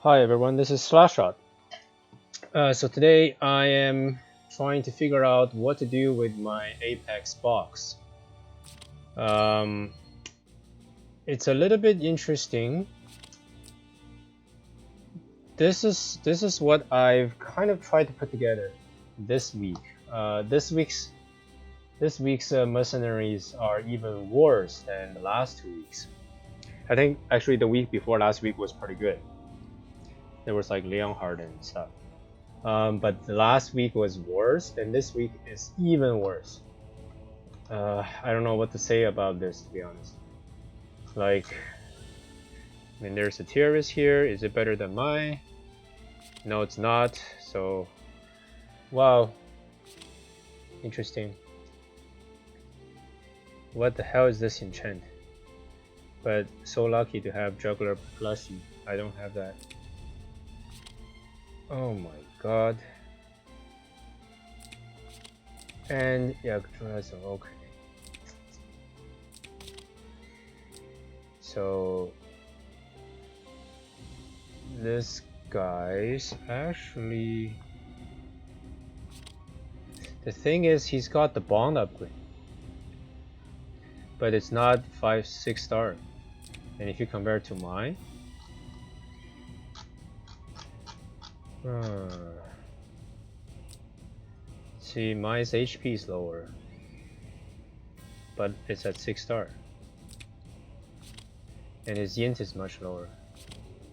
Hi everyone, this is Slashshot. So today I am trying to figure out what to do with my Apex box. It's a little bit interesting. This is what I've kind of tried to put together this week. This week's mercenaries are even worse than the last 2 weeks. I think actually the week before last week was pretty good. There was like Leonhard and stuff. But the last week was worse, and this week is even worse. I don't know what to say about this, to be honest. Like, I mean, there's a Tiaris here. Is it better than mine? No, it's not. So, wow. Interesting. What the hell is this enchant? But so lucky to have Juggler plushie. I don't have that. Oh my god. And yeah, okay. So this guy's actually, the thing is he's got the bond upgrade, but it's not 5-6 star. And if you compare it to mine, see, mine's HP is lower, but it's at 6 star, and his INT is much lower,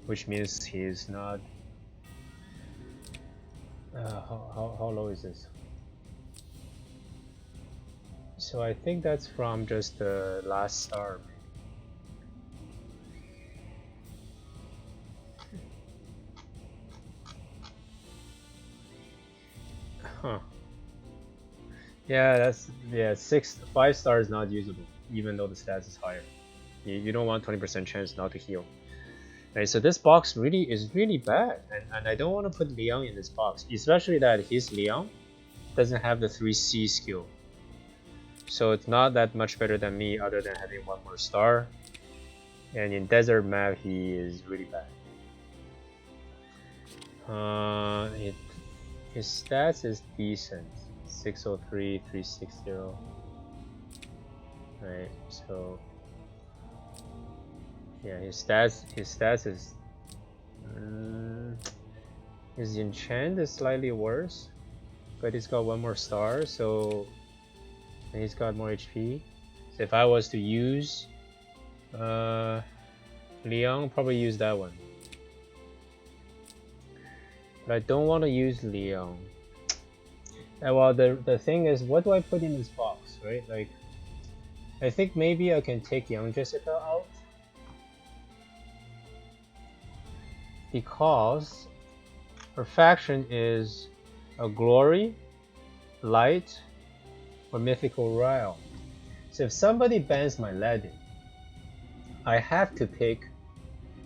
which means he's not. How low is this? So I think that's from just the last star. Huh. Yeah, 5 star is not usable, even though the stats is higher. You don't want 20% chance not to heal. Right, so this box is really bad, and I don't want to put Leon in this box, especially that his Leon doesn't have the 3C skill. So it's not that much better than me, other than having 1 more star. And in desert map, he is really bad. His stats is decent, 603, 360. Right, so yeah, his stats is his enchant is slightly worse, but he's got 1 more star, so and he's got more HP. So if I was to use Leon, probably use that one. But I don't want to use Leon. And well, the thing is, what do I put in this box, right? Like, I think maybe I can take young Jessica out, because her faction is a glory, light, or mythical realm. So if somebody bans my Ladin, I have to pick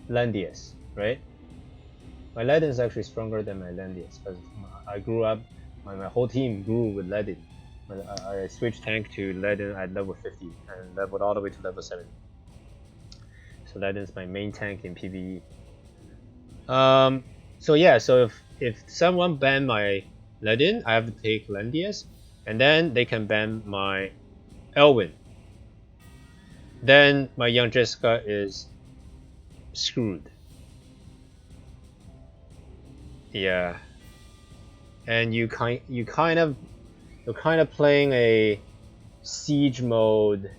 Landius, right? My Ladin is actually stronger than my Landius, because I grew up, my whole team grew with Ladin. I switched tank to Ladin at level 50 and leveled all the way to level 70. So Ladin is my main tank in PvE. So yeah, so if someone ban my Ladin, I have to take Landius, and then they can ban my Elwyn. Then my young Jessica is screwed. Yeah, and you're kind of playing a siege mode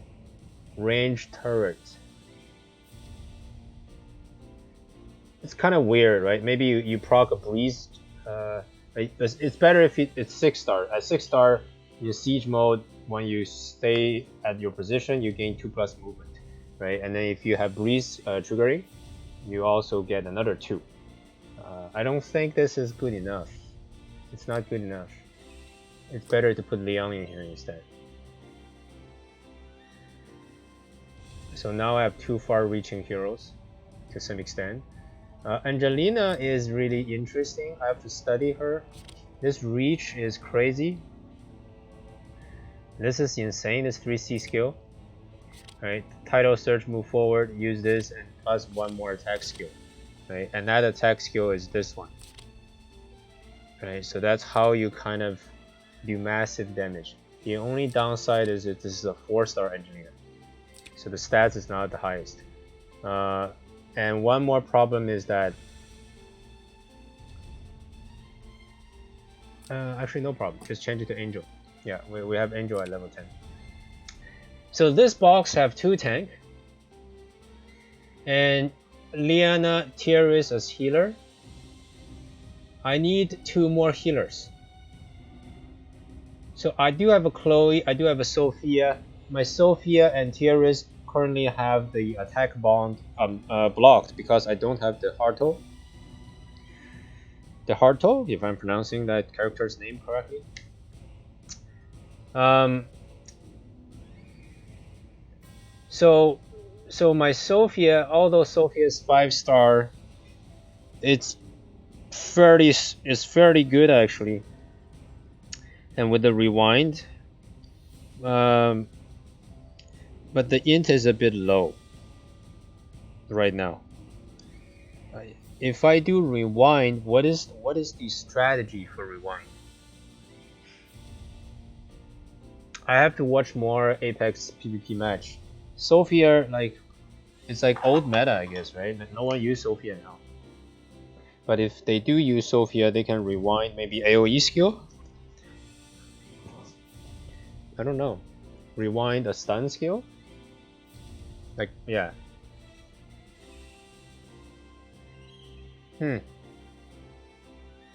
ranged turret. It's kind of weird, right? Maybe you proc a breeze. It's better if it's 6 star. At 6 star, your siege mode, when you stay at your position, you gain 2+ movement, right? And then if you have breeze triggering, you also get another 2. I don't think this is good enough. It's not good enough. It's better to put Leon in here instead. So now I have 2 far-reaching heroes to some extent. Angelina is really interesting. I have to study her. This reach is crazy. This is insane. This 3C skill. Right, title search, move forward, use this, and plus 1 more attack skill. right? And that attack skill is this one, right? So that's how you kind of do massive damage. The only downside is that this is a 4-star engineer, so the stats is not the highest. And one more problem is that actually no problem, just change it to Angel. Yeah, we have Angel at level 10. So this box have 2 tank and Liana, Tiaris as healer. I need 2 more healers. So I do have a Kloe, I do have a Sophia. My Sophia and Tiaris currently have the attack bond blocked because I don't have the Harto. The Harto, if I'm pronouncing that character's name correctly. So my Sophia, although Sophia is 5-star, it's fairly good actually. And with the rewind, but the int is a bit low right now. If I do rewind, what is the strategy for rewind? I have to watch more Apex PvP match. Sophia, like, it's like old meta, I guess, right? No one uses Sophia now. But if they do use Sophia, they can rewind maybe AoE skill? I don't know. Rewind a stun skill? Like, yeah.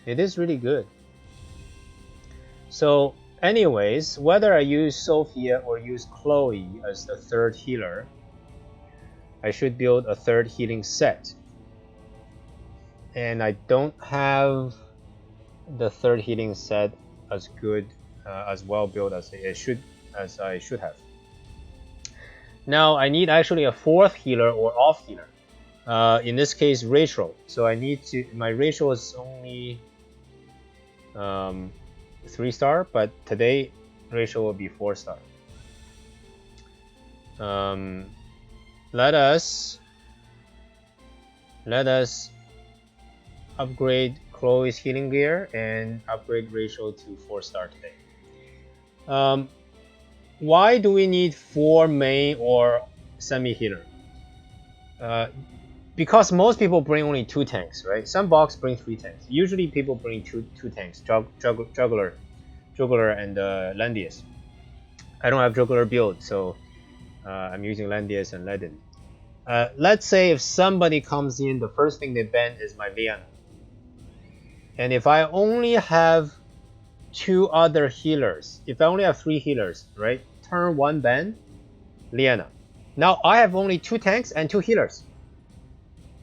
It is really good. So anyways, whether I use Sophia or use Kloe as the 3rd healer, I should build a 3rd healing set. And I don't have the 3rd healing set as good, as well built as I should have. Now I need actually a 4th healer or off healer. In this case, Rachel. So I need to. My Rachel is only 3-star, but today Rachel will be 4-star. Let us upgrade Kloe's healing gear and upgrade Rachel to 4-star today. Why do we need 4 main or semi healer? Because most people bring only 2 tanks, right? Some box bring 3 tanks. Usually people bring two tanks, Juggler and Landius. I don't have Juggler build, so I'm using Landius and Ledin. Let's say if somebody comes in, the first thing they ban is my Liana. And if I only have 2 other healers, if I only have 3 healers, right? Turn 1 ban, Liana. Now I have only 2 tanks and 2 healers.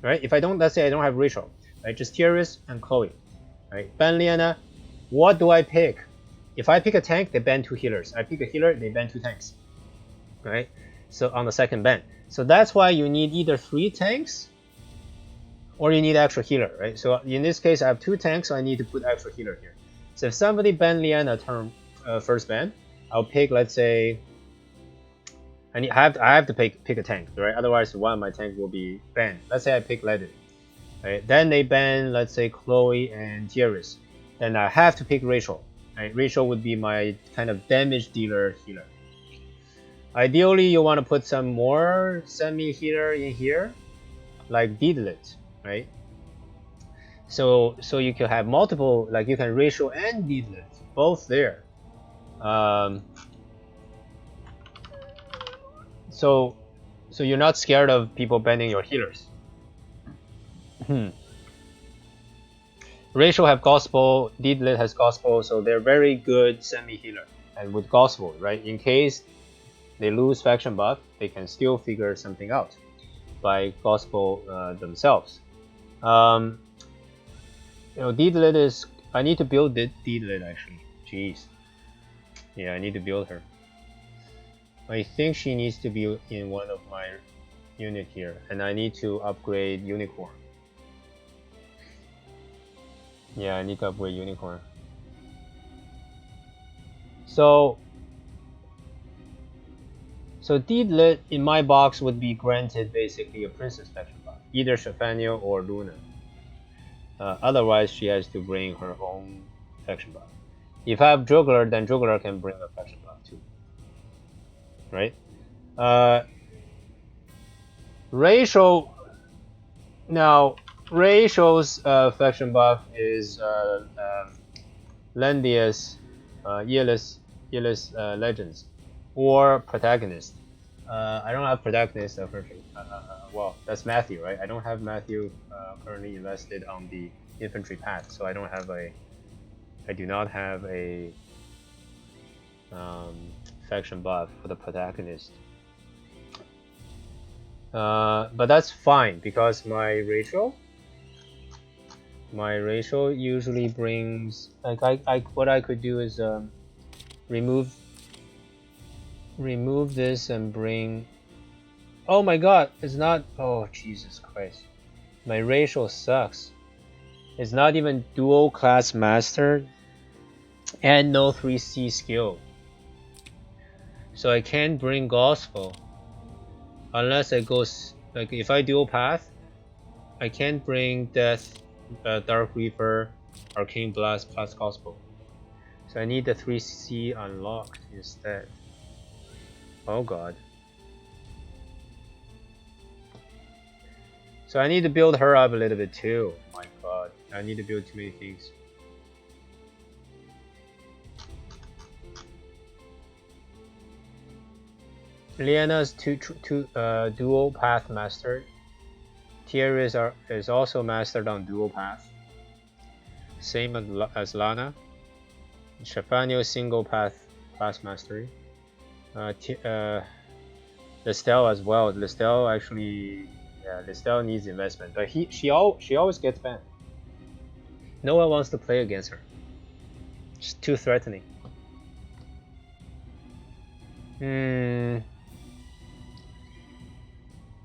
Right? If I don't, let's say I don't have Rachel, right? Just Tiaris and Kloe, right? Ban Liana. What do I pick? If I pick a tank, they ban 2 healers. I pick a healer, they ban 2 tanks, right? So on the second ban. So that's why you need either 3 tanks or you need extra healer, right? So in this case, I have 2 tanks, so I need to put extra healer here. So if somebody ban Liana turn first ban, I'll pick, let's say, I have to pick a tank, right? Otherwise, one of my tanks will be banned. Let's say I pick Ledin, right? Then they ban, let's say, Kloe and Tiaris. Then I have to pick Rachel, right? Rachel would be my kind of damage dealer healer. Ideally, you want to put some more semi healer in here, like Deedlit, right? So you can have multiple, like you can Rachel and Deedlit both there. So you're not scared of people banning your healers. Rachel have gospel, Deedlit has gospel, so they're very good semi healer. And with gospel, right, in case they lose faction buff, they can still figure something out by gospel themselves. Deedlit is. I need to build Deedlit actually. Jeez. Yeah, I need to build her. I think she needs to be in one of my unit here, and I need to upgrade Unicorn. Yeah, I need to upgrade Unicorn. So Deedlit in my box would be granted basically a princess faction buff, either Tennyo or Lana. Otherwise, she has to bring her own faction buff. If I have Juggler, then Juggler can bring a faction buff too, right? Rachel. Now, Rachel's faction buff is Landius, Legends, or Protagonist. I don't have Protagonist currently. Well, that's Matthew, right? I don't have Matthew currently invested on the infantry path, so I don't have a. I do not have a faction buff for the Protagonist. But that's fine because my Rachel usually brings like what I could do is remove this and bring. Oh my god, it's not. Oh Jesus Christ, my Rachel sucks. It's not even dual class master and no 3C skill, so I can't bring gospel unless I go like if I dual path. I can't bring Death, Dark Reaper, Arcane Blast plus Gospel. So I need the 3C unlocked instead. Oh god. So I need to build her up a little bit too. Oh my god. I need to build too many things. Liana's dual path mastered. Tiaris is also mastered on dual path. Same as Lana. Shafano single path class mastery. Lestel as well. Lestel actually, yeah, Lestel needs investment, but she always gets banned. No one wants to play against her. She's too threatening.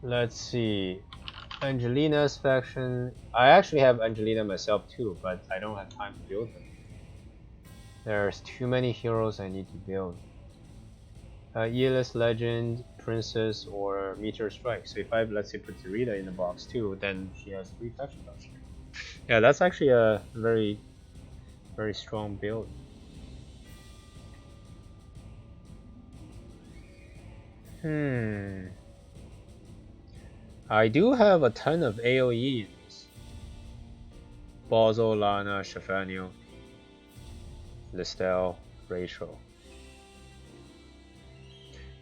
Let's see. Angelina's faction. I actually have Angelina myself too, but I don't have time to build them. There's too many heroes I need to build. Eelis Legend, Princess, or Meteor Strike. So if I let's say put Zerida in the box too, then she has 3 faction buffs. Yeah, that's actually a very strong build. I do have a ton of AoE in this. Bozo, Lana, Shafano, Lestel, Rachel.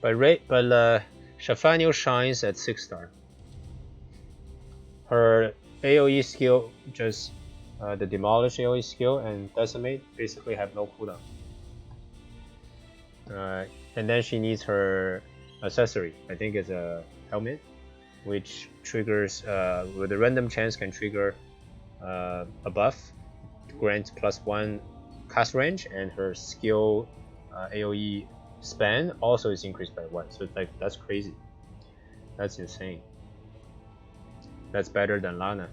But Shafano shines at 6-star. Her AoE skill, just the Demolish AoE skill and Decimate, basically have no cooldown. And then she needs her accessory. I think it's a helmet, which triggers with a random chance can trigger a buff, grants +1 cast range, and her skill AoE span also is increased by 1. So it's like that's crazy. That's insane. That's better than Lana.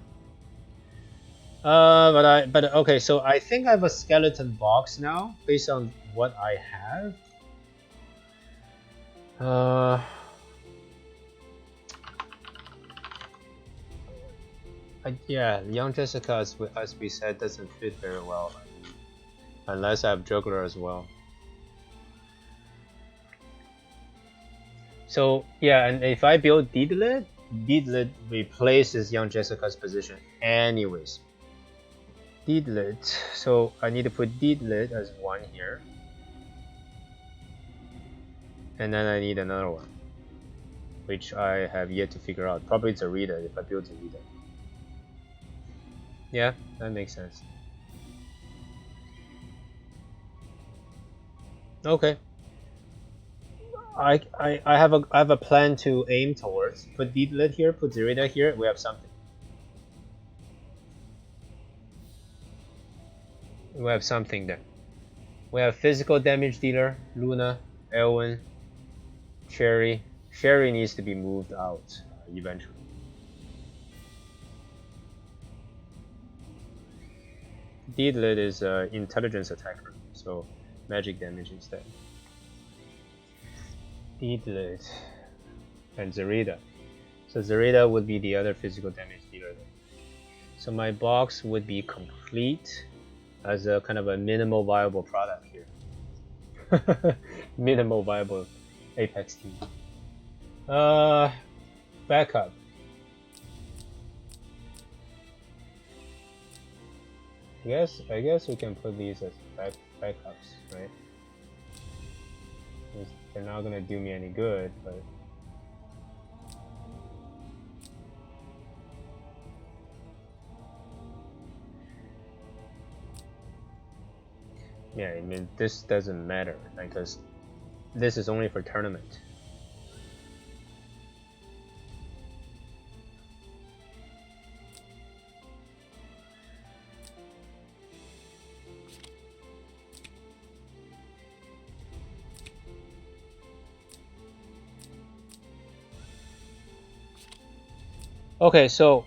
But okay, so I think I have a skeleton box now based on what I have. Yeah, young Jessica, as we said, doesn't fit very well, unless I have Juggler as well. So yeah, and if I build Deedlit, Deedlit replaces young Jessica's position anyways. Deedlit, so I need to put Deedlit as 1 here. And then I need another one, which I have yet to figure out. Probably Zerida if I build Zerida. Yeah, that makes sense. Okay. I have a plan to aim towards. Put Deedlit here, put Zerida here, we have something. We have something there. We have physical damage dealer, Luna, Elwyn, Sherry. Sherry needs to be moved out eventually. Deedlit is an intelligence attacker, so magic damage instead. Deedlit and Zerida. So Zerida would be the other physical damage dealer. So my box would be complete as a kind of a minimal viable product here. Minimal viable Apex team. Backup. I guess we can put these as backups, right? They're not gonna do me any good, but yeah, I mean this doesn't matter because this is only for tournament. Okay, so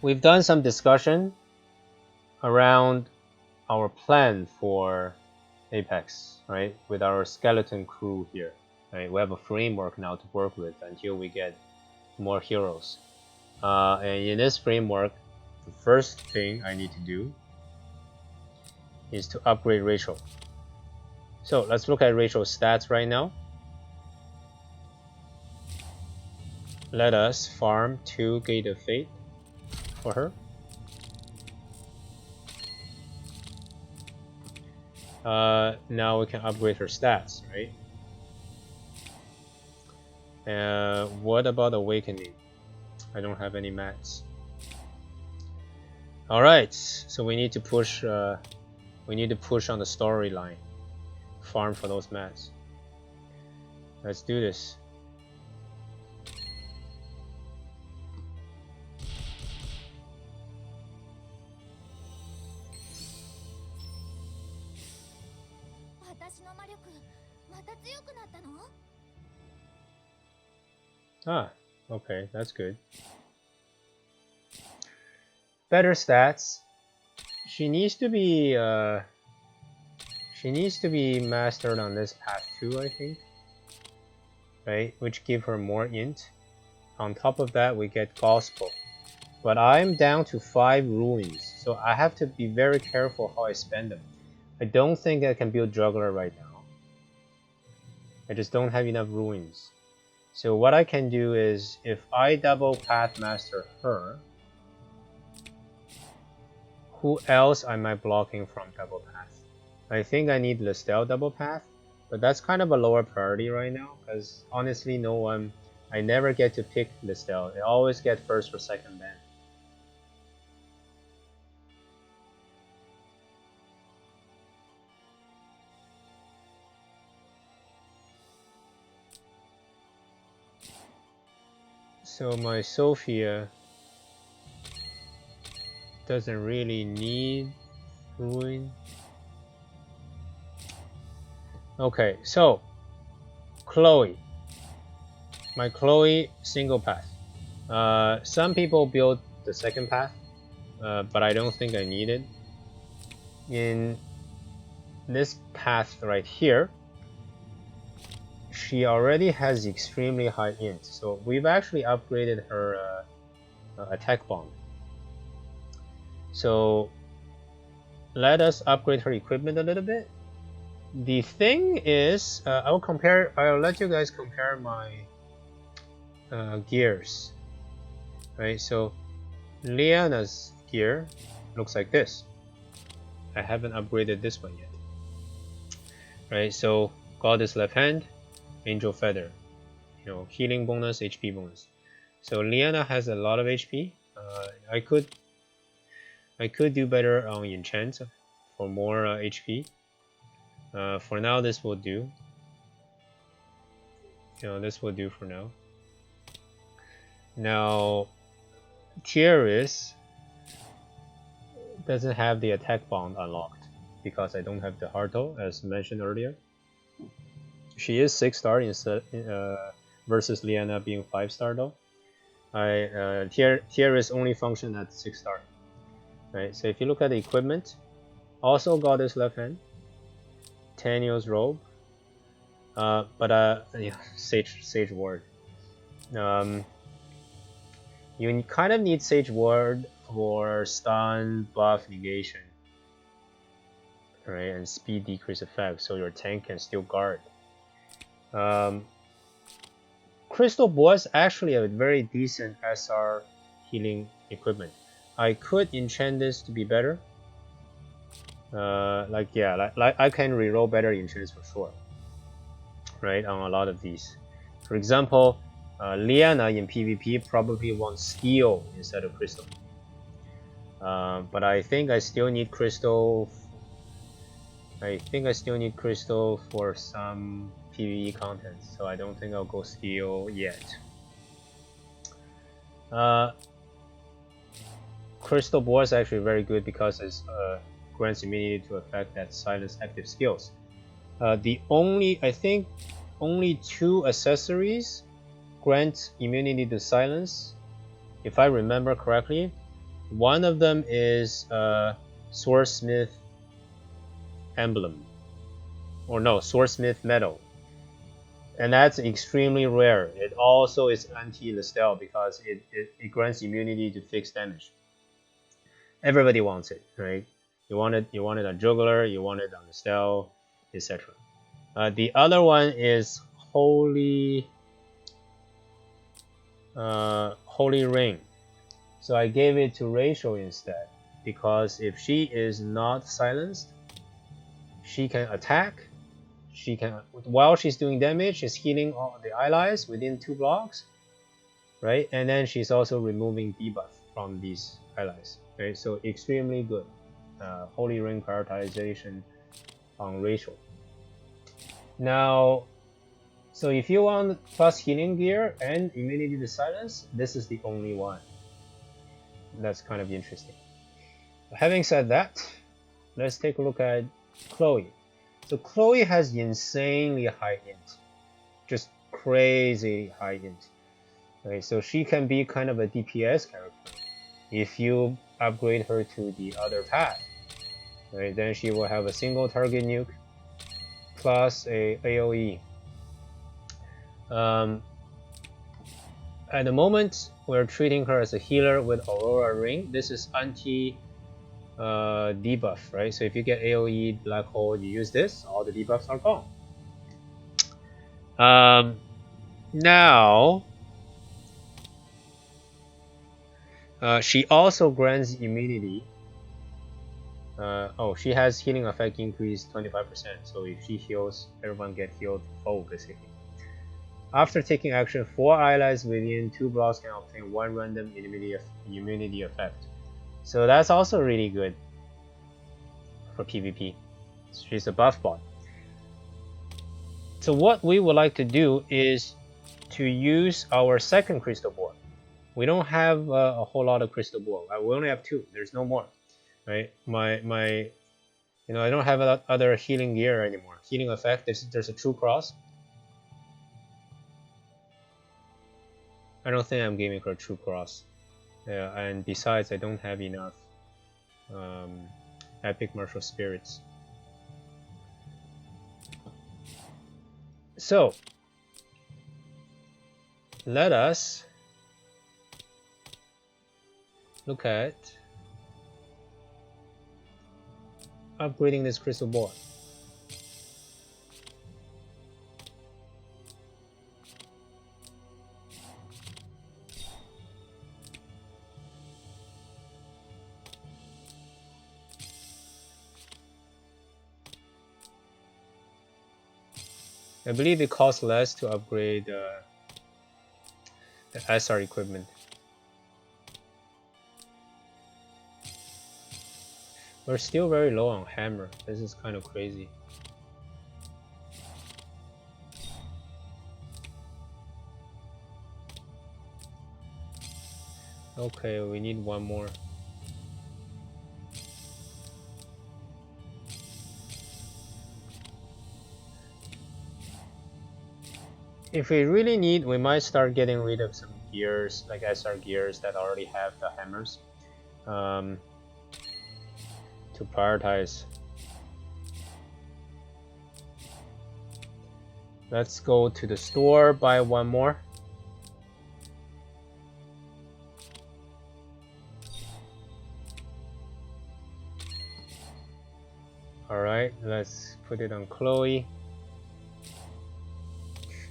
we've done some discussion around our plan for Apex, right? With our skeleton crew here, right? We have a framework now to work with until we get more heroes. And in this framework, the first thing I need to do is to upgrade Rachel. So let's look at Rachel's stats right now. Let us farm 2 Gate of Fate for her. Now we can upgrade her stats, right? What about Awakening? I don't have any mats. All right, so we need to push. We need to push on the storyline. Farm for those mats. Let's do this. Ah, okay, that's good. Better stats. She needs to be mastered on this path too, I think. Right, which give her more int. On top of that, we get gospel. But I'm down to 5 ruins, so I have to be very careful how I spend them. I don't think I can build Juggler right now. I just don't have enough ruins. So what I can do is, if I double path master her, who else am I blocking from double path? I think I need Listel double path, but that's kind of a lower priority right now, because honestly I never get to pick Listel. I always get first or second ban. So my Sophia doesn't really need ruin. Okay, so Kloe. My Kloe single path. Some people build the second path, but I don't think I need it. In this path right here, she already has extremely high int, so we've actually upgraded her attack bond. So let us upgrade her equipment a little bit. The thing is, I'll let you guys compare my gears. Right, so Liana's gear looks like this. I haven't upgraded this one yet. Right, so Goddess left hand, Angel feather, healing bonus, HP bonus. So Liana has a lot of HP. I could do better on enchant for more HP. For now, this will do. This will do for now. Now, Tiaris doesn't have the attack bond unlocked because I don't have the Harto, as mentioned earlier. She is 6-star instead versus Liana being 5-star though. Tiaris only function at 6-star. Right. So if you look at the equipment, also Goddess left hand, Tennyo's robe, but Sage ward. You kind of need Sage Ward for stun, buff, negation, right, and speed decrease effect, so your tank can still guard. Crystal Ball is actually a very decent SR healing equipment. I could enchant this to be better. Like I can reroll better enchants for sure, right? On a lot of these. For example, Liana in PvP probably wants Steel instead of Crystal. But I think I still need Crystal. I think I still need Crystal for some PvE content, so I don't think I'll go Steel yet. Crystal Ball is actually very good because it grants immunity to effect that silence active skills. I think only 2 accessories grant immunity to silence, if I remember correctly. One of them is Swordsmith Emblem, or no, Swordsmith Medal, and that's extremely rare. It also is anti-Lestel because it grants immunity to fixed damage. Everybody wants it, right? You want it on Juggler, you want it on Lestel, etc. The other one is Holy Ring. So I gave it to Rachel instead, because if she is not silenced, she can attack. She can, while she's doing damage, she's healing all the allies within 2 blocks, right? And then she's also removing debuff from these allies, right? So extremely good. Holy Ring prioritization on Rachel. Now, so if you want plus healing gear and immunity to silence, this is the only one. That's kind of interesting. Having said that, let's take a look at Kloe. So Kloe has insanely high int, just crazy high int. Right, so she can be kind of a DPS character if you upgrade her to the other path. Right, then she will have a single target nuke plus a AOE. At the moment, we're treating her as a healer with Aurora Ring. This is anti debuff, right? So if you get AOE Black Hole, you use this, all the debuffs are gone. Now, she also grants immunity. She has healing effect increase 25%. So if she heals, everyone get healed full basically. After taking action, 4 allies within 2 blocks can obtain 1 random immunity effect. So that's also really good for PvP. She's a buff bot. So what we would like to do is to use our second crystal ball. We don't have a whole lot of crystal ball. We only have 2. There's no more, right? I don't have other healing gear anymore. Healing effect. There's a true cross. I don't think I'm gaming for a true cross. And besides, I don't have enough epic martial spirits. So let us look at upgrading this crystal ball. I believe it costs less to upgrade the SR equipment. We're still very low on hammer. This is kind of crazy. Okay, we need 1 more. If we really need, we might start getting rid of some gears, like SR gears that already have the hammers, to prioritize. Let's go to the store, buy 1 more. Alright, let's put it on Kloe.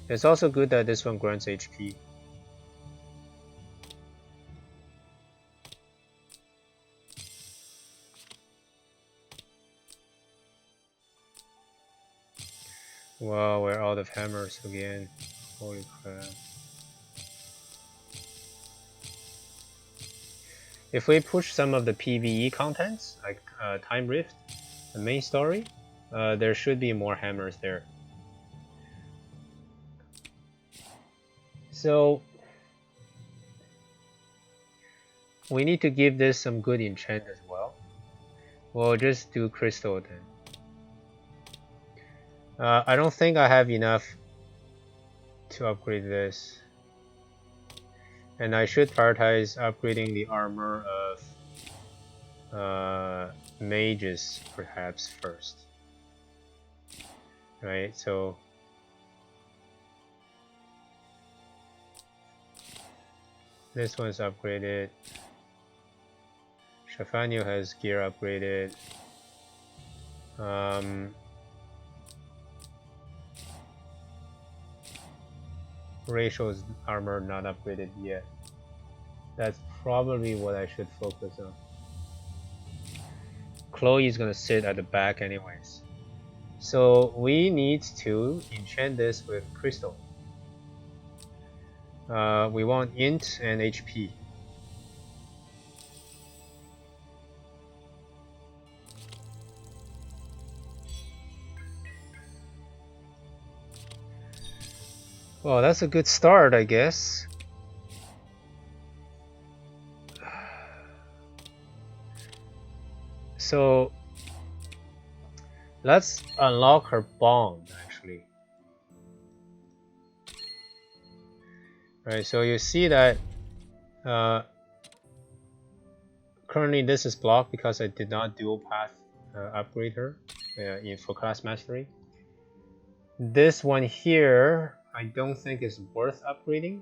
It's also good that this one grants HP. Wow, we're out of hammers again. Holy crap. If we push some of the PvE contents, like Time Rift, the main story, there should be more hammers there. So we need to give this some good enchant as well. We'll just do crystal then. I don't think I have enough to upgrade this. And I should prioritize upgrading the armor of mages perhaps first. Right, so this one's upgraded. Shafanio has gear upgraded. Rachel's armor not upgraded yet. That's probably what I should focus on. Kloe is gonna sit at the back anyways. So we need to enchant this with crystal. We want int and HP. Well, that's a good start, I guess. So let's unlock her bond actually. Right, so you see that currently this is blocked because I did not dual path upgrade her for class mastery. This one here, I don't think is worth upgrading.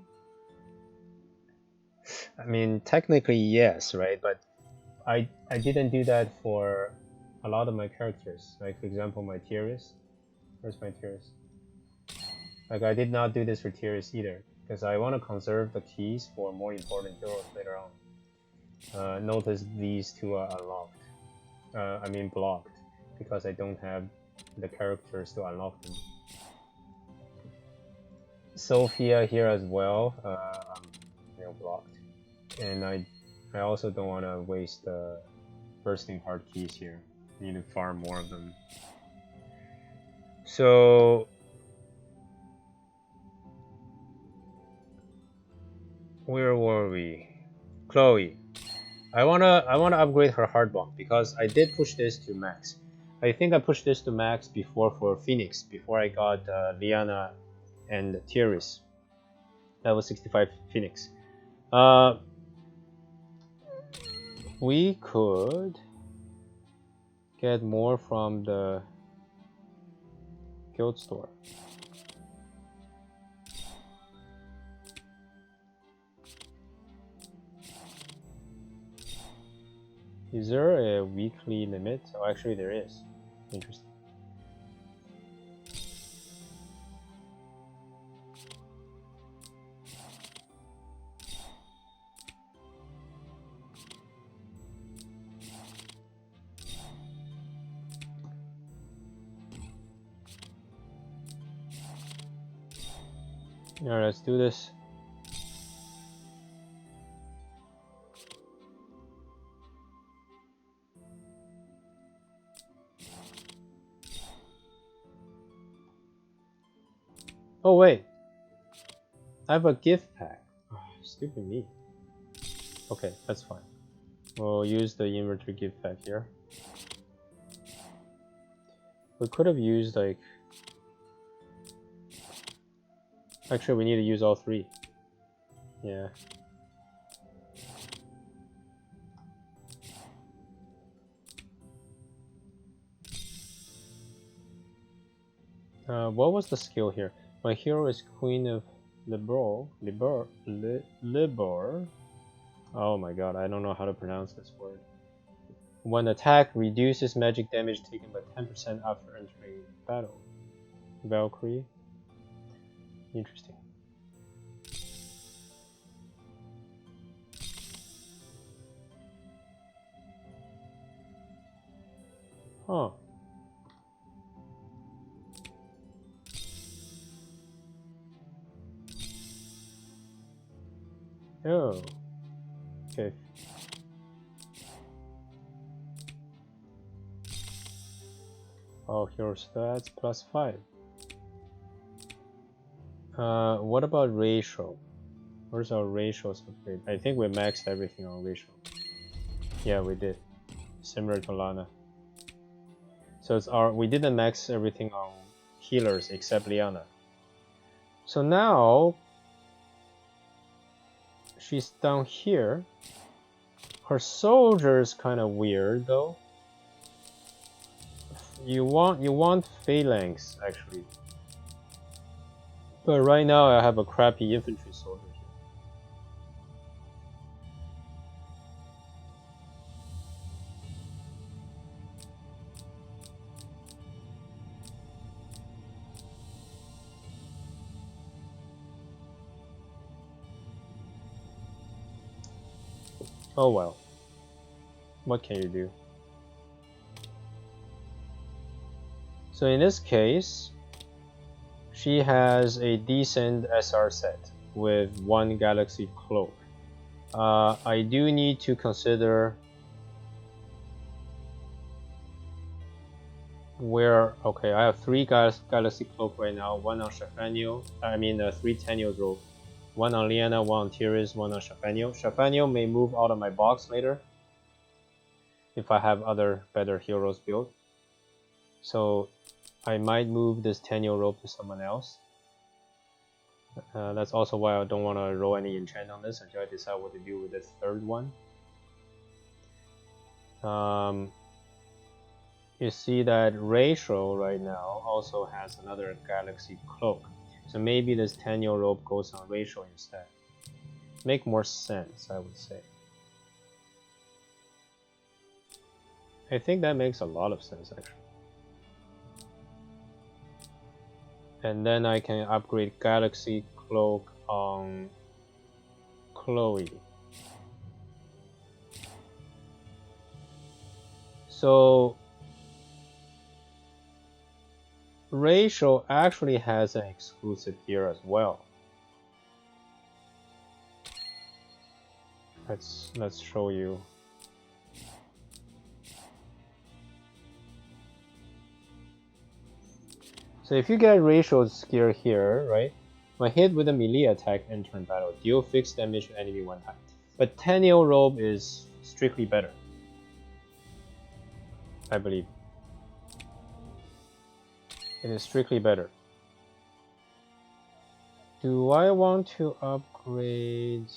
I mean, technically yes, right? But I didn't do that for a lot of my characters. Like for example, my Tiaris. Where's my Tiaris? Like I did not do this for Tiaris either, because I want to conserve the keys for more important heroes later on. Notice these two are unlocked. I mean blocked, because I don't have the characters to unlock them. Sophia here as well, blocked, and I also don't want to waste the bursting heart keys here. I need to farm more of them. So where were we? Kloe. I wanna upgrade her hard bond because I did push this to max. I think I pushed this to max before for Phoenix, before I got Liana and Tiaris. That was 65 Phoenix. We could get more from the guild store. Is there a weekly limit? Oh, actually there is. Interesting. Alright, let's do this. Oh wait, I have a gift pack. Oh, stupid me. Okay, that's fine. We'll use the inventory gift pack here. We could have used like... Actually, we need to use all three. Yeah. What was the skill here? My hero is Queen of Libor. Oh my god, I don't know how to pronounce this word. When attack reduces magic damage taken by 10% after entering battle. Valkyrie. Interesting. Huh. Oh. Okay. Oh, hero stats +5. What about ratio? Where's our ratios upgrade? I think we maxed everything on ratio. Yeah, we did. Similar to Lana. So it's we didn't max everything on healers except Liana. So now she's down here. Her soldier is kind of weird though. You want Phalanx actually. But right now I have a crappy infantry soldier here. Oh well. What can you do? So in this case, she has a decent SR set with 1 Galaxy Cloak. I do need to consider where. Okay, I have 3 Galaxy Cloak right now. 1 on Tennyo. 3 Tennyo Robe. 1 on Liana, 1 on Tiaris, 1 on Tennyo. Tennyo may move out of my box later if I have other better heroes built. So I might move this Tennyo Robe to someone else. That's also why I don't want to roll any enchant on this until I decide what to do with the third one. You see that Rachel right now also has another Galaxy Cloak. So maybe this Tennyo Robe goes on Rachel instead. Make more sense, I would say. I think that makes a lot of sense actually. And then I can upgrade Galaxy Cloak on Kloe. So Rachel actually has an exclusive here as well. Let's show you. So if you get Rachel's gear here, right? When hit with a melee attack entering battle, deal fixed damage to enemy 1 time. But Tennyo Robe is strictly better, I believe. It is strictly better. Do I want to upgrade?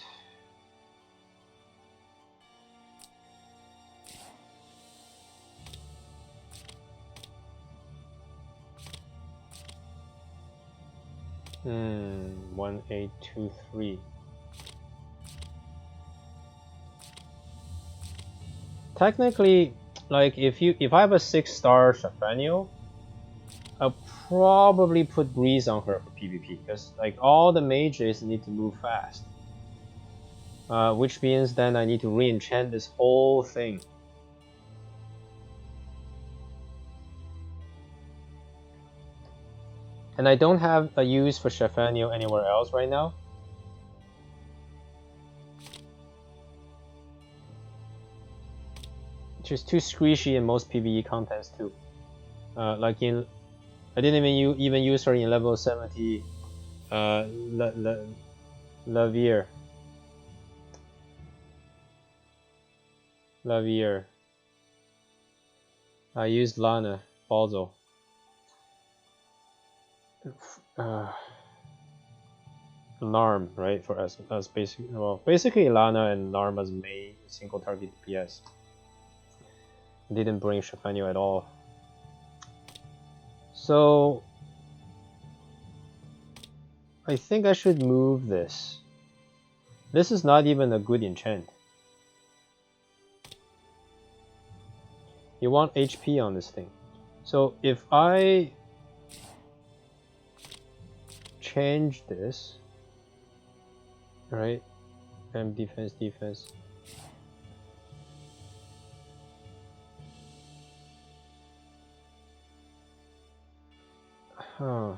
Hmm, 1823. Technically, like if I have a 6-star Tennyo, I'll probably put Breeze on her for PvP because like all the mages need to move fast, which means then I need to re-enchant this whole thing. And I don't have a use for Tennyo anywhere else right now. She's too squishy in most PvE contents too. Like I didn't even use her in level 70 Lavier. I used Lana also. Narm, right? For as basically Lana and Narm as main single target DPS. Didn't bring Tennyo at all. So I think I should move this. This is not even a good enchant. You want HP on this thing. So if I change this, right? And defense, defense. Huh.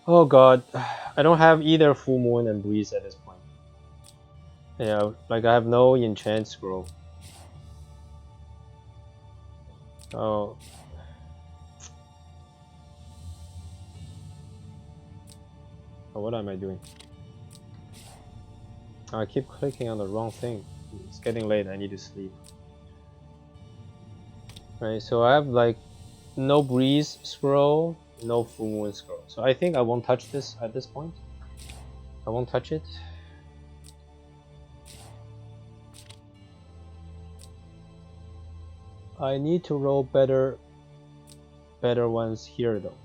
Oh god, I don't have either Full Moon and Breeze at this point. Yeah, like I have no enchant scroll. Oh. Oh, what am I doing? Oh, I keep clicking on the wrong thing. It's getting late, I need to sleep. Right, so I have like no Breeze scroll, no Full Moon scroll. So I think I won't touch this at this point. I won't touch it. I need to roll better ones here though.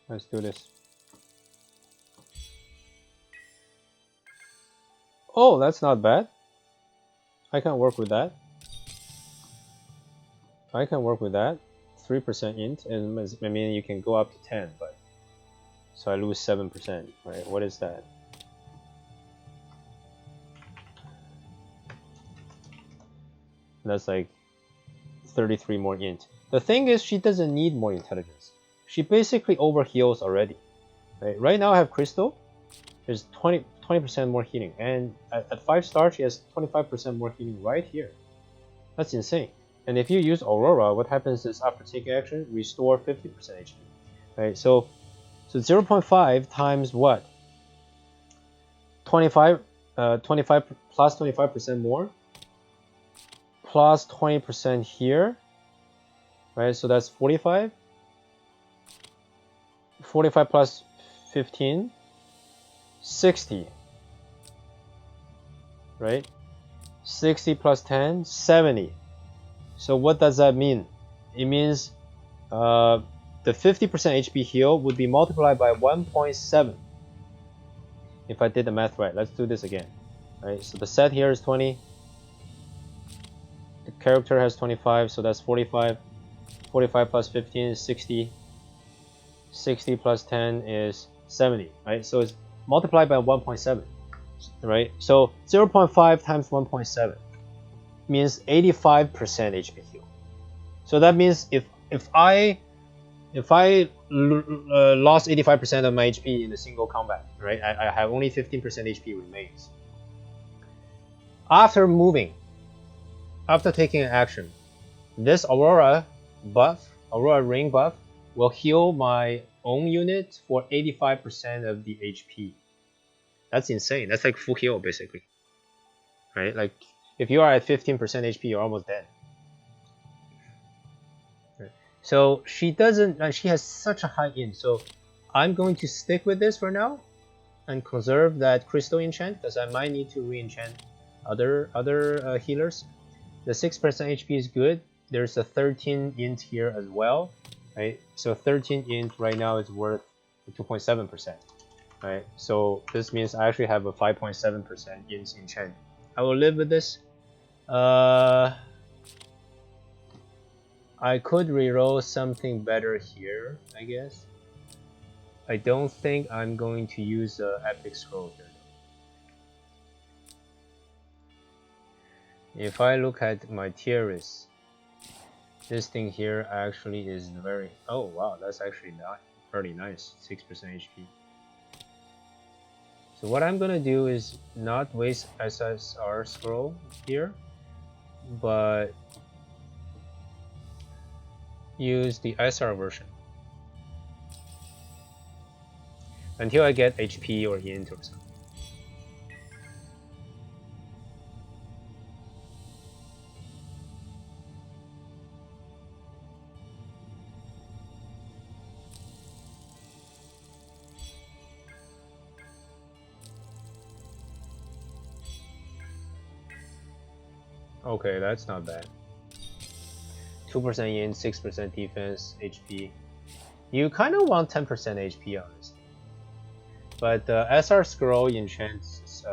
Let's do this. Oh, that's not bad. I can work with that. I can work with that. 3% int, and I mean you can go up to 10, but so I lose 7%, right? What is that? That's like 33 more int. The thing is, she doesn't need more intelligence. She basically overheals already. Right now I have Crystal. There's 20% more healing, and at 5 star she has 25% more healing right here. That's insane. And if you use Aurora, what happens is after taking action, restore 50% HP. Right? So 0.5 times what? 25 plus 25% more plus 20% here, right? So that's 45. 45 plus 15, 60, right? 60 plus 10, 70. So what does that mean? It means the 50% HP heal would be multiplied by 1.7. If I did the math right, let's do this again. Right, so the set here is 20. The character has 25, so that's 45. 45 plus 15 is 60. 60 plus 10 is 70, right? So it's multiplied by 1.7, right? So 0.5 times 1.7 means 85% HP heal. So that means if I lost 85% of my HP in a single combat, right? I have only 15% HP remains. After moving, after taking an action, this Aurora Ring buff, will heal my own unit for 85% of the HP. That's insane. That's like full heal basically, right? Like if you are at 15% HP, you're almost dead. Right. So she doesn't. She has such a high int. So I'm going to stick with this for now and conserve that crystal enchant because I might need to re-enchant other healers. The 6% HP is good. There's a 13 int here as well, right? So 13 int right now is worth 2.7%, right? So this means I actually have a 5.7% int enchant. I will live with this. I could reroll something better here, I guess. I don't think I'm going to use the epic scroll here. If I look at my Tiaris, this thing here actually is very... Oh wow, that's actually not pretty nice. 6% HP. So what I'm gonna do is not waste SSR scroll here, but use the SR version until I get HP or int or something. Okay, that's not bad. 2% in, 6% defense, HP. You kind of want 10% HP, honestly. But SR scroll enchants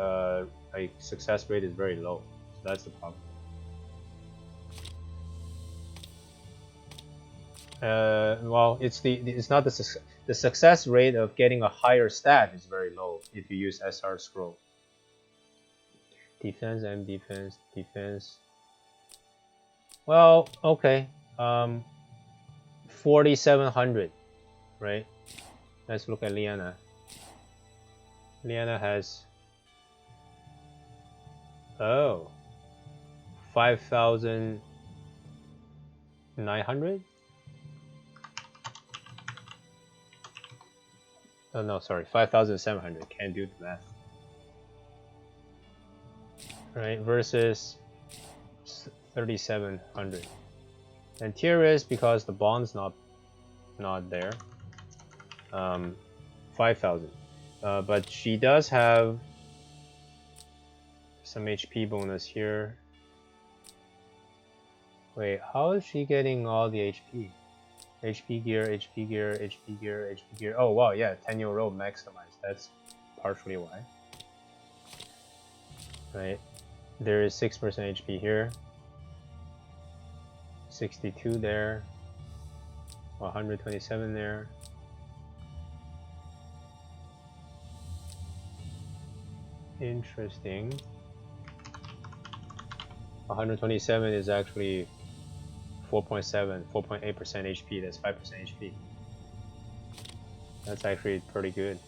like success rate is very low, so that's the problem. Well, it's not the success rate of getting a higher stat is very low if you use SR scroll. Defense and defense. Well, okay. 4,700, right? Let's look at Liana. Liana has 5,900. Oh no, sorry, 5,700. Can't do the math. Right, versus 3,700. And Tiaris, because the bond's not there, 5,000. But she does have some HP bonus here. Wait, how is she getting all the HP? HP gear, HP gear, HP gear, HP gear. Oh wow, yeah, Tennyo Robe maximized. That's partially why. Right, there is 6% HP here. 62 there. 127 there. Interesting. 127 is actually 4.7, 4.8% HP. That's 5% HP. That's actually pretty good.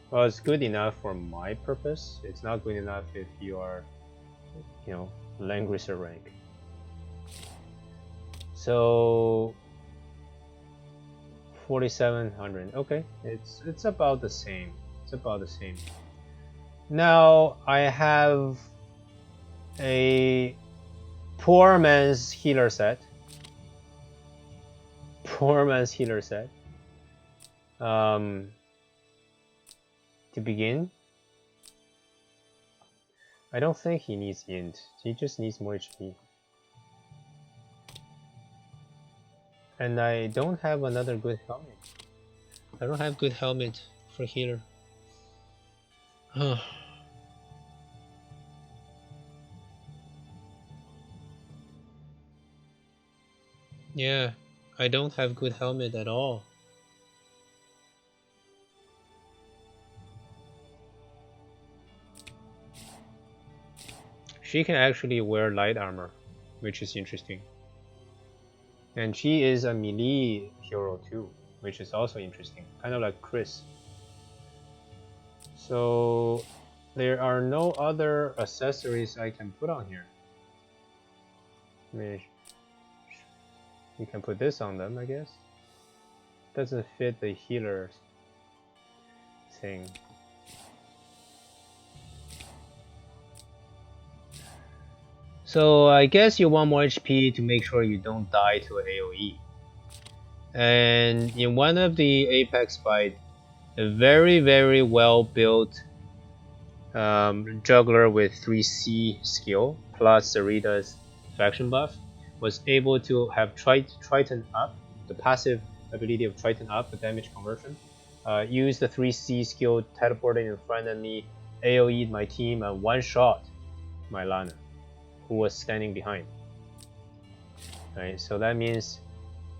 Well, it's good enough for my purpose. It's not good enough if you are, you know, Langrisser rank. So 4,700. Okay, it's about the same. It's about the same. Now I have a poor man's healer set. Poor man's healer set. To begin, I don't think he needs INT. He just needs more HP. And I don't have another good helmet. I don't have good helmet for healer. Yeah, I don't have good helmet at all. She can actually wear light armor, which is interesting. And she is a melee hero too, which is also interesting, kind of like Chris. So there are no other accessories I can put on here. I mean, you can put this on them, I guess. Doesn't fit the healer thing. So I guess you want more HP to make sure you don't die to an AoE. And in one of the Apex fight, a very well built Juggler with 3C skill plus Zerida's faction buff was able to have Triton up, the passive ability of Triton up, the damage conversion. Use the 3C skill teleporting in front of me, AoE'd my team and one shot my Lana, who was standing behind. Right, so that means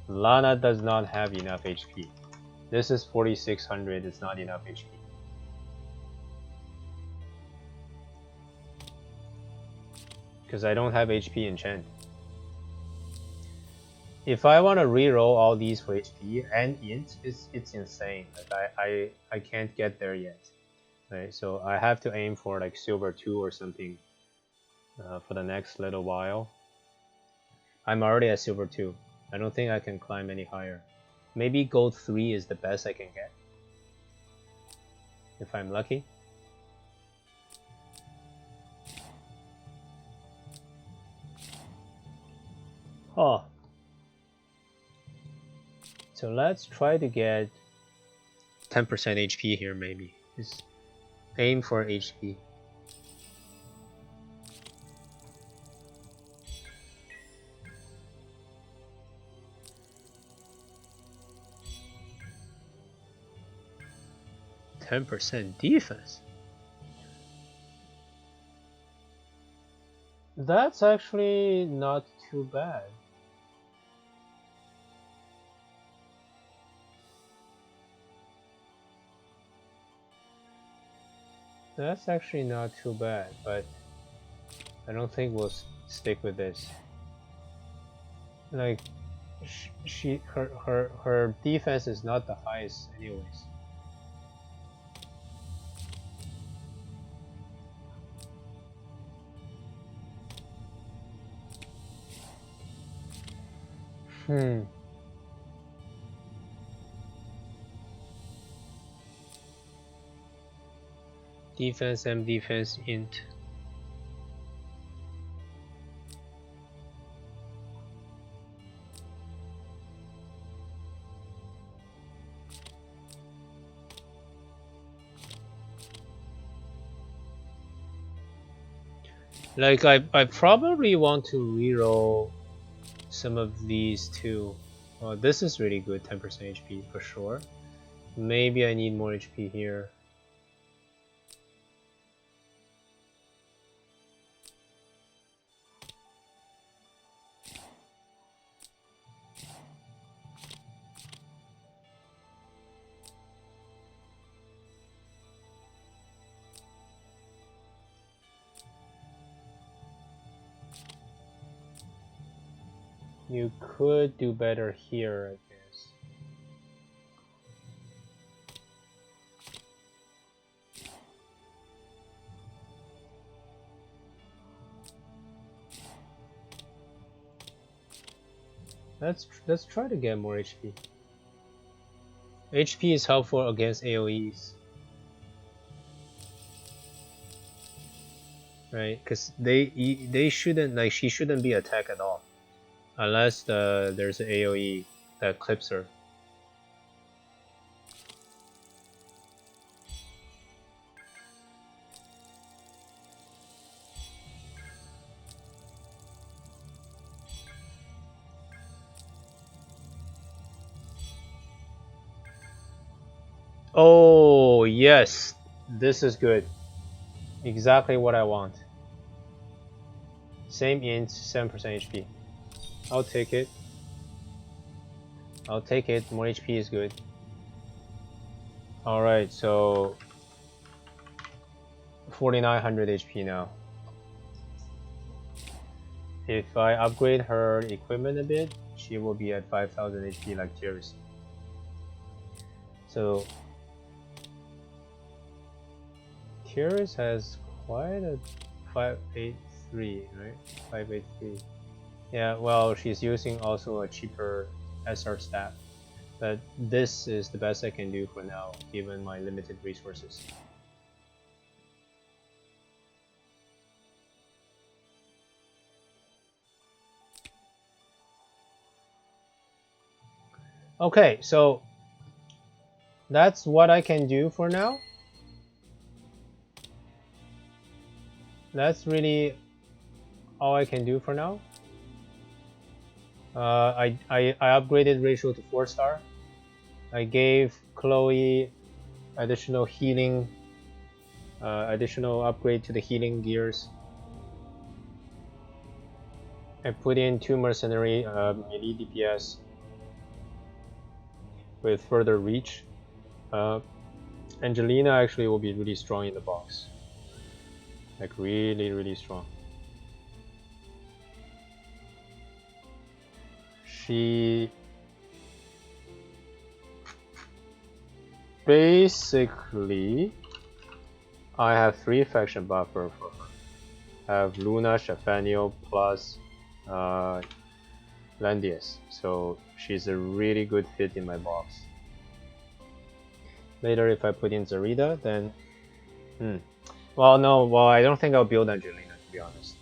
Lana does not have enough HP. This is 4,600, it's not enough HP. Because I don't have HP enchant. If I want to reroll all these for HP and int, it's insane. Like I can't get there yet. Right, so I have to aim for like silver 2 or something for the next little while. I'm already at silver 2. I don't think I can climb any higher. Maybe gold 3 is the best I can get, if I'm lucky. Oh. So let's try to get 10% HP here maybe. Just aim for HP. 10% defense. That's actually not too bad. That's actually not too bad, but I don't think we'll stick with this. Like, her defense is not the highest, anyways. Defense M, defense int. Like I probably want to reroll some of these too. This is really good, 10% HP for sure. Maybe I need more HP here. You could do better here, I guess. Let's try to get more HP. HP is helpful against AoEs. Right? Because they shouldn't, like, she shouldn't be attacked at all. Unless there's an AoE that clips her. Oh yes, this is good. Exactly what I want. Same int, 7% HP. I'll take it. I'll take it. More HP is good. Alright, so 4900 HP now. If I upgrade her equipment a bit, she will be at 5000 HP like Tiaris. So Tiaris has quite a 583, right? 583. Yeah, well, she's using also a cheaper SR staff, but this is the best I can do for now, given my limited resources. Okay, so that's what I can do for now. That's really all I can do for now. I upgraded ratio to 4-star. I gave Kloe additional healing, additional upgrade to the healing gears. I put in 2 mercenary melee DPS with further reach. Angelina actually will be really strong in the box. Like really strong. She basically, I have 3 faction buffer for her. I have Luna, Tennyo plus Landius, so she's a really good fit in my box. Later, if I put in Zerida, then well, no, well, I don't think I'll build Angelina, to be honest.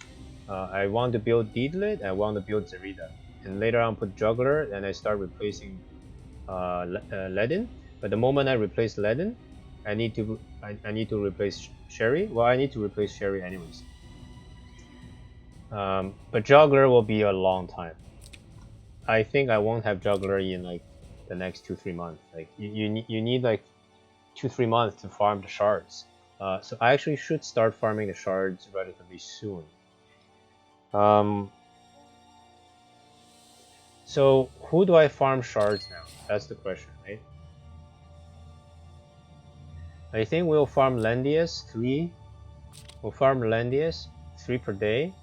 I want to build Deedlit, I want to build Zerida, and later I'll put Juggler, and I start replacing Ledin. But the moment I replace Ledin, I need to replace Sherry. Well, I need to replace Sherry anyways. But Juggler will be a long time. I think I won't have Juggler in like the next 2-3 months. Like you need like 2-3 months to farm the shards. So I actually should start farming the shards relatively soon. So who do I farm shards now? That's the question, right? I think we'll farm Landius 3. We'll farm Landius 3 per day.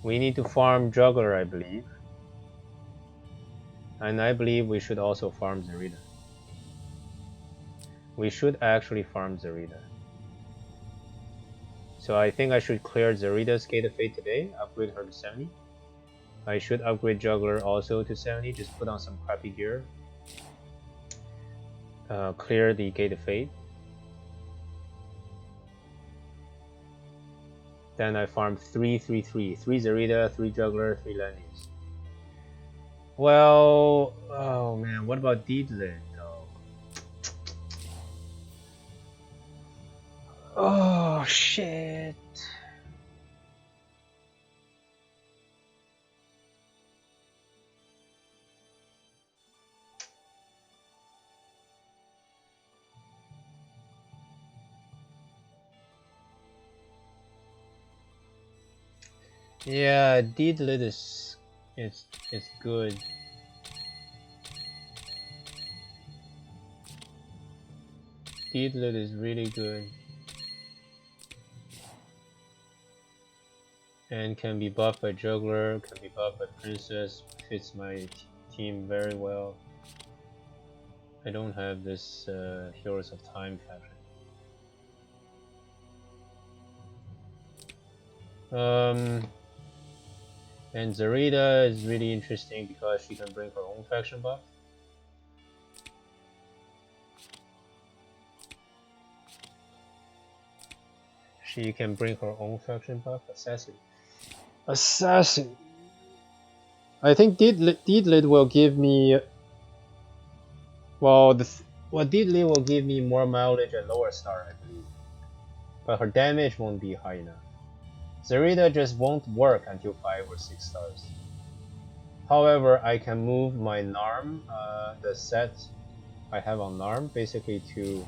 We need to farm Juggler, I believe. And I believe we should also farm Zerida. We should actually farm Zerida. So I think I should clear Zerida's Gate of Fate today, upgrade her to 70. I should upgrade Juggler also to 70, just put on some crappy gear. Clear the Gate of Fate. Then I farm 3-3-3. 3 Zerida, 3 Juggler, 3 Landius. Well, oh man, what about Deedlit though? Oh shit. Yeah, Deedlit is it's good. Deedlit is really good. And can be buffed by Juggler, can be buffed by Princess, fits my team very well. I don't have this Heroes of Time faction. And Zerida is really interesting because she can bring her own faction buff. She can bring her own faction buff. Assassin. I think Deedlit will give me. Well, Deedlit will give me more mileage at lower star, I believe. But her damage won't be high enough. Zerida just won't work until 5 or 6 stars. However, I can move my Narm, the set I have on Narm, basically to.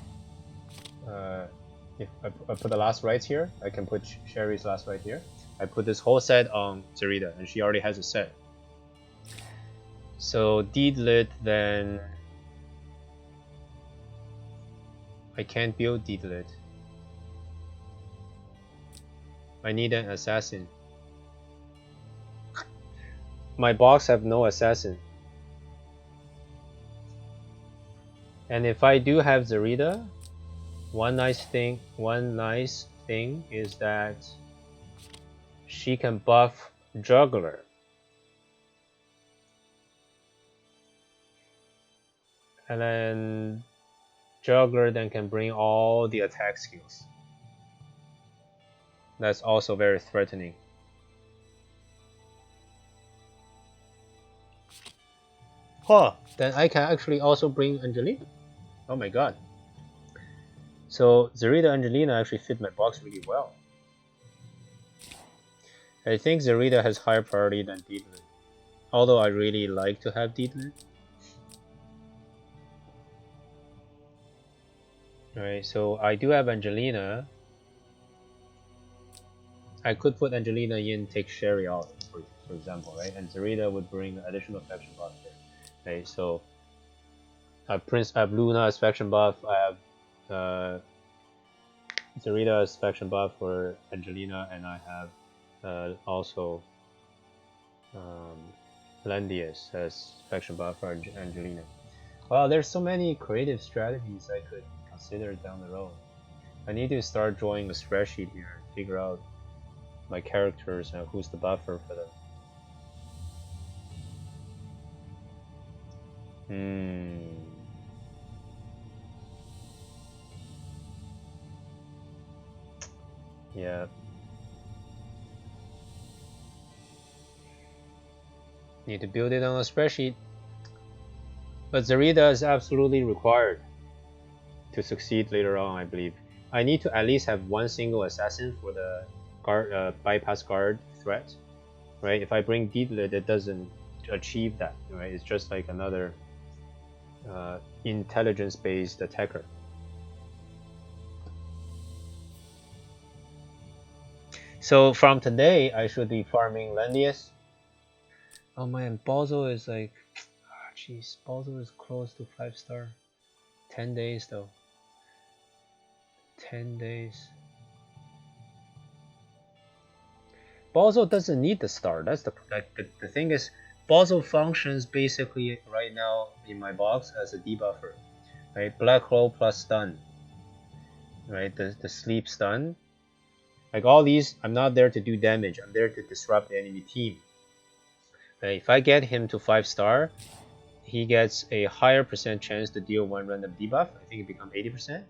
If I put the last rights here, I can put Sherry's last right here. I put this whole set on Zerida, and she already has a set. So Deedlit, then I can't build Deedlit. I need an assassin. My box have no assassin. And if I do have Zerida, one nice thing is that she can buff Juggler. And then Juggler then can bring all the attack skills. That's also very threatening. Huh, then I can actually also bring Angelina. Oh my god. So Zerida and Angelina actually fit my box really well. I think Zerida has higher priority than Deedlit. Although I really like to have Deedlit. Alright, so I do have Angelina. I could put Angelina in, take Sherry out, for example, right? And Zerida would bring additional faction buff there. Okay, so I have Luna as faction buff. I have Zerida as faction buff for Angelina, and I have also Landius as faction buff for Angelina. Wow, there's so many creative strategies I could consider down the road. I need to start drawing a spreadsheet here and figure out my characters and who's the buffer for them. Yeah. Need to build it on a spreadsheet. But Zerida is absolutely required to succeed later on, I believe. I need to at least have one single assassin for the guard, bypass guard threat, right? If I bring Deedlit, it doesn't achieve that, right? It's just like another intelligence-based attacker. So from today, I should be farming Landius. Oh man, Balzo is like, jeez, Balzo is close to 5-star. 10 days though. 10 days. Balzo doesn't need the star. That's the thing is, Balzo functions basically right now in my box as a debuffer, right? Black hole plus stun, right? The sleep stun. Like all these, I'm not there to do damage. I'm there to disrupt the enemy team. Right? If I get him to 5-star, he gets a higher percent chance to deal 1 random debuff. I think it becomes 80%.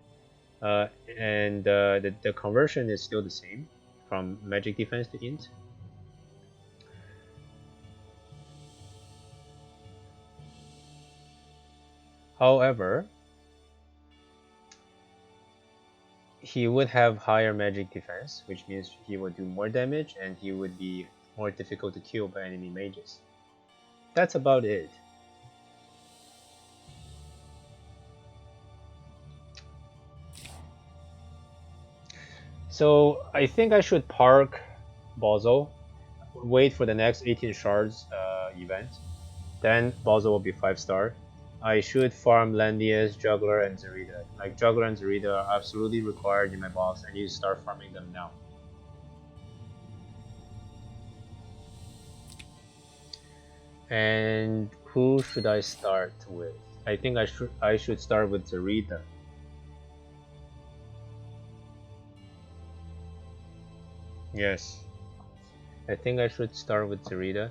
And the conversion is still the same from magic defense to int. However, he would have higher magic defense, which means he would do more damage and he would be more difficult to kill by enemy mages. That's about it. So I think I should park Balzo, wait for the next 18 shards event. Then Balzo will be 5-star. I should farm Landius, Juggler, and Zerida. Like Juggler and Zerida are absolutely required in my box. I need to start farming them now. And who should I start with? I think I should start with Zerida. Yes. I think I should start with Zerida.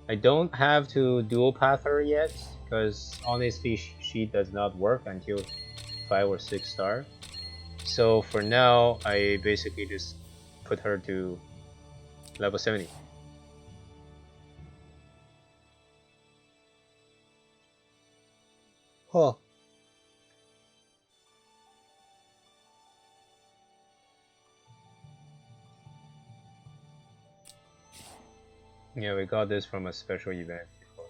I don't have to dual path her yet, because honestly she does not work until 5 or 6-star. So for now, I basically just put her to level 70. Huh. Yeah, we got this from a special event before.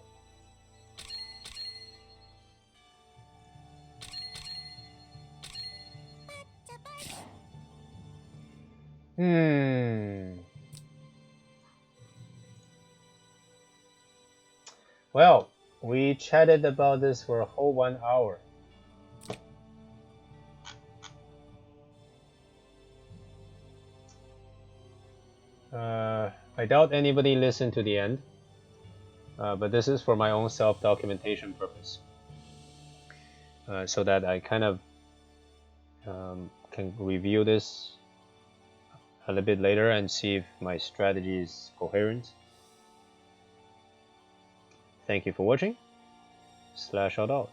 Well, we chatted about this for a whole 1 hour. I doubt anybody listened to the end, but this is for my own self-documentation purpose, so that I kind of can review this a little bit later and see if my strategy is coherent. Thank you for watching. /out out.